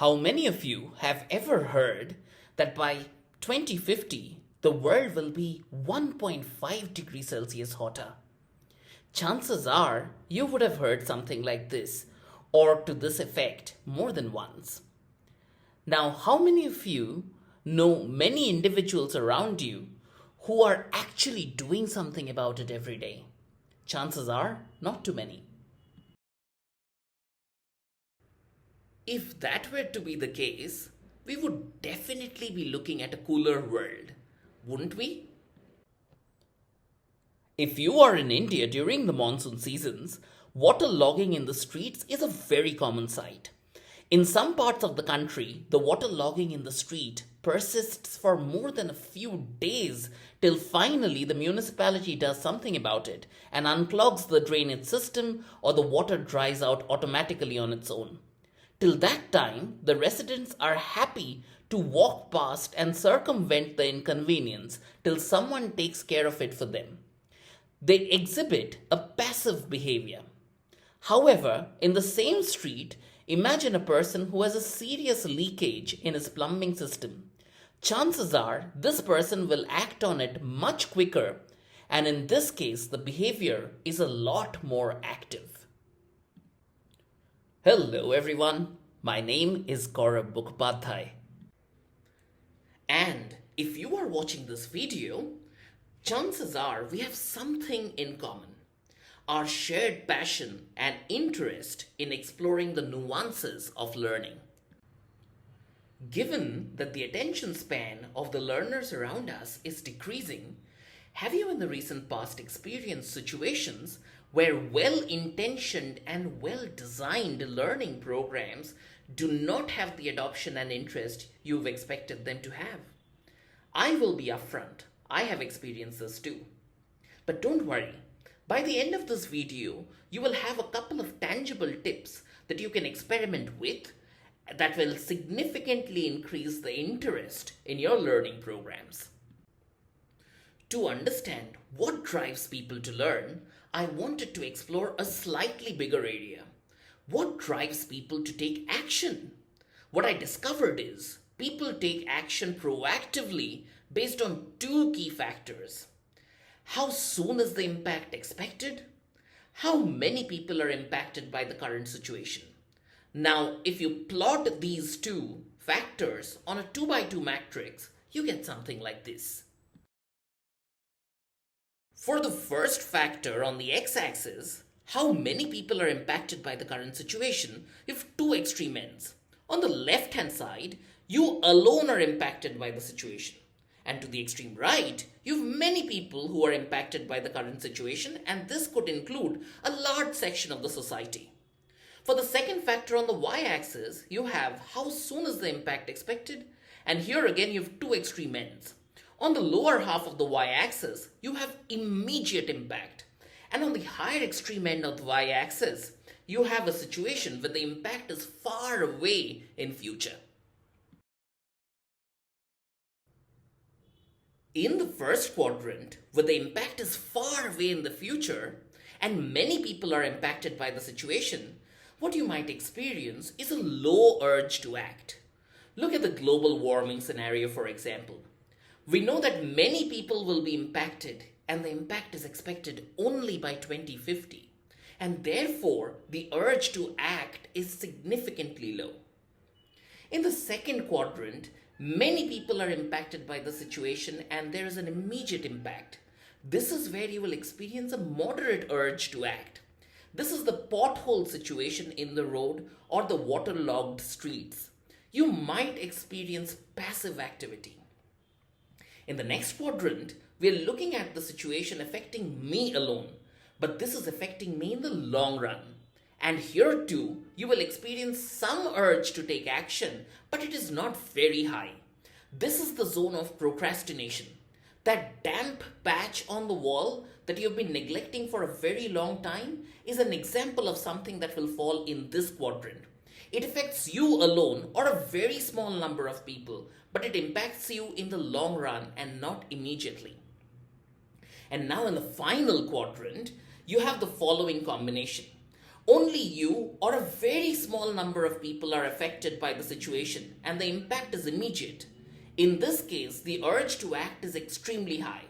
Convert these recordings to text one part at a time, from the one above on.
How many of you have ever heard that by 2050 the world will be 1.5 degrees Celsius hotter? Chances are you would have heard something like this or to this effect more than once. Now, how many of you know many individuals around you who are actually doing something about it every day? Chances are not too many. If that were to be the case, we would definitely be looking at a cooler world, wouldn't we? If you are in India during the monsoon seasons, water logging in the streets is a very common sight. In some parts of the country, the water logging in the street persists for more than a few days till finally the municipality does something about it and unclogs the drainage system or the water dries out automatically on its own. Till that time, the residents are happy to walk past and circumvent the inconvenience till someone takes care of it for them. They exhibit a passive behavior. However, in the same street, imagine a person who has a serious leakage in his plumbing system. Chances are this person will act on it much quicker, and in this case, the behavior is a lot more active. Hello everyone, my name is Gaurav Mukhopadhyay. And if you are watching this video, chances are we have something in common. Our shared passion and interest in exploring the nuances of learning. Given that the attention span of the learners around us is decreasing, have you in the recent past experienced situations where well-intentioned and well-designed learning programs do not have the adoption and interest you've expected them to have? I will be upfront. I have experienced this too. But don't worry. By the end of this video, you will have a couple of tangible tips that you can experiment with that will significantly increase the interest in your learning programs. To understand what drives people to learn, I wanted to explore a slightly bigger area. What drives people to take action? What I discovered is people take action proactively based on two key factors. How soon is the impact expected? How many people are impacted by the current situation? Now, if you plot these two factors on a 2x2 matrix, you get something like this. For the first factor on the x-axis, how many people are impacted by the current situation, you have two extreme ends. On the left-hand side, you alone are impacted by the situation. And to the extreme right, you have many people who are impacted by the current situation, and this could include a large section of the society. For the second factor on the y-axis, you have how soon is the impact expected, and here again you have two extreme ends. On the lower half of the y-axis, you have immediate impact, and on the higher extreme end of the y-axis, you have a situation where the impact is far away in future. In the first quadrant, where the impact is far away in the future, and many people are impacted by the situation, what you might experience is a low urge to act. Look at the global warming scenario, for example. We know that many people will be impacted, and the impact is expected only by 2050, and therefore the urge to act is significantly low. In the second quadrant, many people are impacted by the situation and there is an immediate impact. This is where you will experience a moderate urge to act. This is the pothole situation in the road or the waterlogged streets. You might experience passive activity. In the next quadrant, we are looking at the situation affecting me alone, but this is affecting me in the long run. And here too, you will experience some urge to take action, but it is not very high. This is the zone of procrastination. That damp patch on the wall that you've been neglecting for a very long time is an example of something that will fall in this quadrant. It affects you alone or a very small number of people, but it impacts you in the long run and not immediately. And now in the final quadrant, you have the following combination. Only you or a very small number of people are affected by the situation, and the impact is immediate. In this case, the urge to act is extremely high.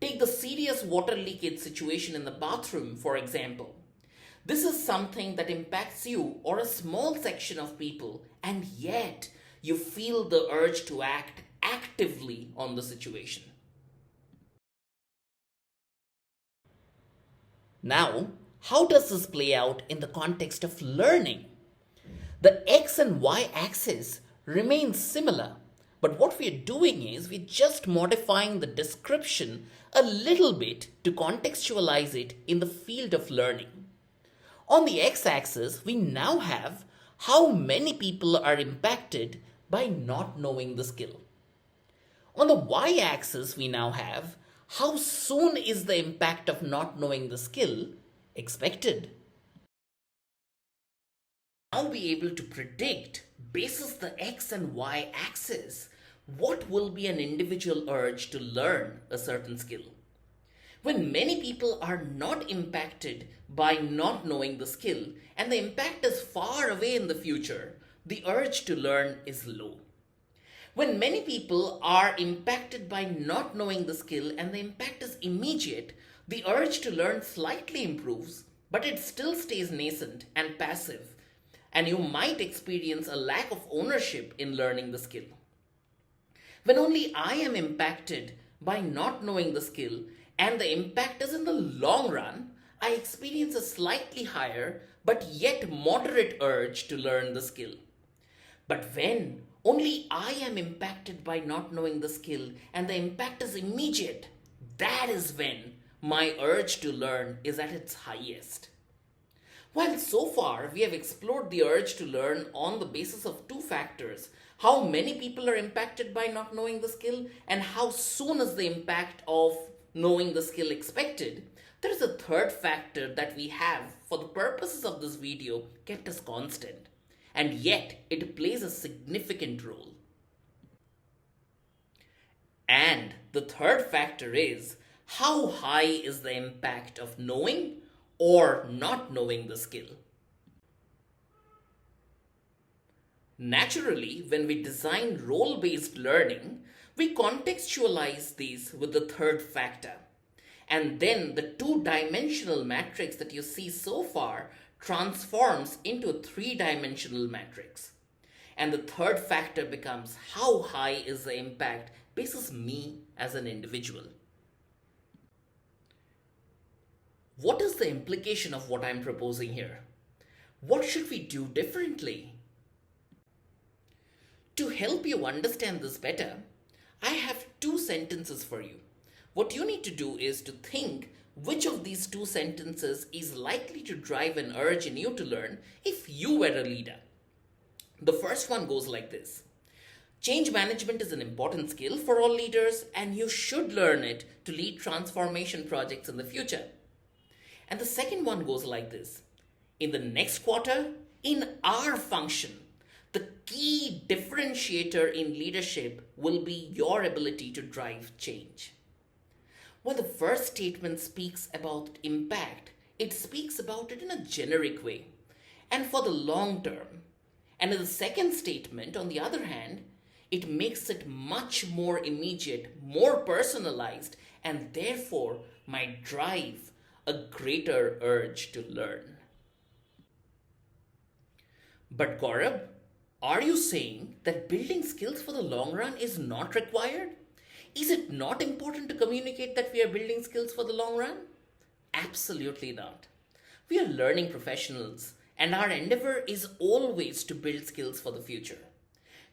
Take the serious water leakage situation in the bathroom, for example. This is something that impacts you or a small section of people, and yet you feel the urge to act actively on the situation. Now, how does this play out in the context of learning? The x and y axis remain similar, but what we are doing is we're just modifying the description a little bit to contextualize it in the field of learning. On the x axis, we now have how many people are impacted by not knowing the skill. On the y axis, we now have how soon is the impact of not knowing the skill expected. Now be able to predict, basis the x and y axis, what will be an individual urge to learn a certain skill. When many people are not impacted by not knowing the skill and the impact is far away in the future, the urge to learn is low. When many people are impacted by not knowing the skill and the impact is immediate, the urge to learn slightly improves, but it still stays nascent and passive, and you might experience a lack of ownership in learning the skill. When only I am impacted by not knowing the skill and the impact is in the long run, I experience a slightly higher but yet moderate urge to learn the skill. But when only I am impacted by not knowing the skill and the impact is immediate, that is when my urge to learn is at its highest. While so far we have explored the urge to learn on the basis of two factors, how many people are impacted by not knowing the skill and how soon is the impact of knowing the skill expected, there is a third factor that we have, for the purposes of this video, kept as constant, and yet it plays a significant role. And the third factor is how high is the impact of knowing or not knowing the skill. Naturally, when we design role-based learning, we contextualize these with the third factor. And then the two-dimensional matrix that you see so far transforms into a three-dimensional matrix. And the third factor becomes how high is the impact basis me as an individual. What is the implication of what I'm proposing here? What should we do differently? To help you understand this better, I have two sentences for you. What you need to do is to think which of these two sentences is likely to drive an urge in you to learn if you were a leader. The first one goes like this. Change management is an important skill for all leaders, and you should learn it to lead transformation projects in the future. And the second one goes like this. In the next quarter, in our function, the key differentiator in leadership will be your ability to drive change. While the first statement speaks about impact, it speaks about it in a generic way and for the long term. And in the second statement, on the other hand, it makes it much more immediate, more personalized, and therefore might drive a greater urge to learn. But Gaurav, are you saying that building skills for the long run is not required? Is it not important to communicate that we are building skills for the long run? Absolutely not. We are learning professionals, and our endeavor is always to build skills for the future.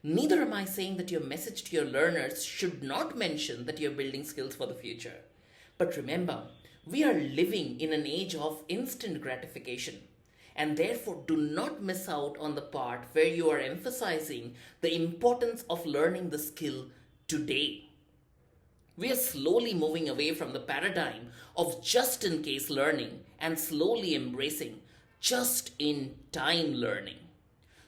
Neither am I saying that your message to your learners should not mention that you're building skills for the future. But remember, we are living in an age of instant gratification, and therefore do not miss out on the part where you are emphasizing the importance of learning the skill today. We are slowly moving away from the paradigm of just-in-case learning and slowly embracing just-in-time learning.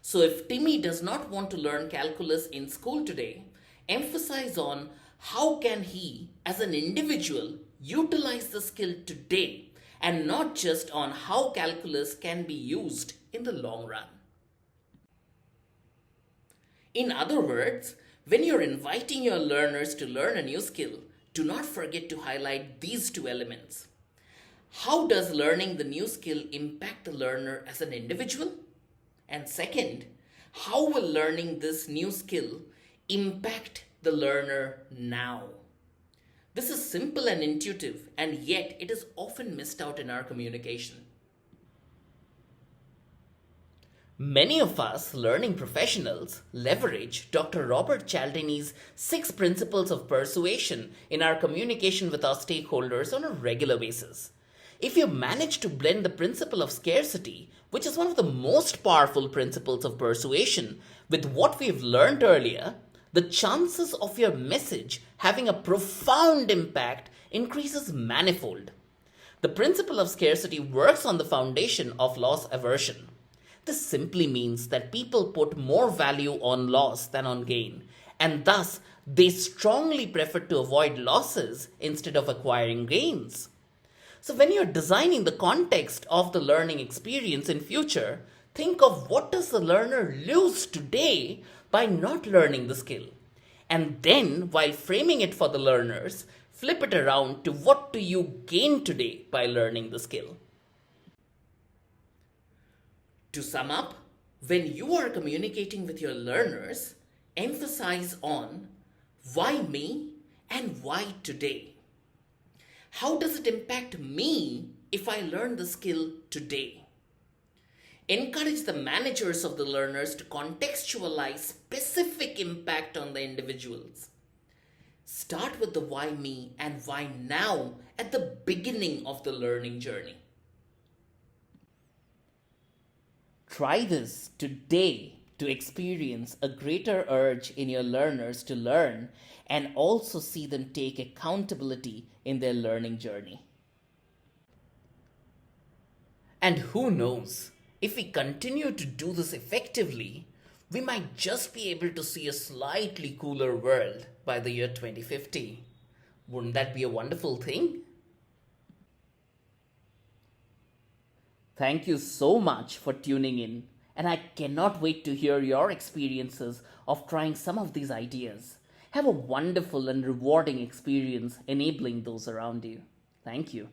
So if Timmy does not want to learn calculus in school today, emphasize on how can he, as an individual, utilize the skill today and not just on how calculus can be used in the long run. In other words, when you're inviting your learners to learn a new skill, do not forget to highlight these two elements. How does learning the new skill impact the learner as an individual? And second, how will learning this new skill impact the learner now? This is simple and intuitive, and yet it is often missed out in our communication. Many of us learning professionals leverage Dr. Robert Cialdini's 6 principles of persuasion in our communication with our stakeholders on a regular basis. If you manage to blend the principle of scarcity, which is one of the most powerful principles of persuasion, with what we've learned earlier, the chances of your message having a profound impact increases manifold. The principle of scarcity works on the foundation of loss aversion. This simply means that people put more value on loss than on gain, and thus they strongly prefer to avoid losses instead of acquiring gains. So when you're designing the context of the learning experience in future, think of what does the learner lose today by not learning the skill. And then, while framing it for the learners, flip it around to what do you gain today by learning the skill. To sum up, when you are communicating with your learners, emphasize on why me and why today. How does it impact me if I learn the skill today? Encourage the managers of the learners to contextualize specific impact on the individuals. Start with the why me and why now at the beginning of the learning journey. Try this today to experience a greater urge in your learners to learn and also see them take accountability in their learning journey. And who knows, if we continue to do this effectively, we might just be able to see a slightly cooler world by the year 2050. Wouldn't that be a wonderful thing? Thank you so much for tuning in, and I cannot wait to hear your experiences of trying some of these ideas. Have a wonderful and rewarding experience enabling those around you. Thank you.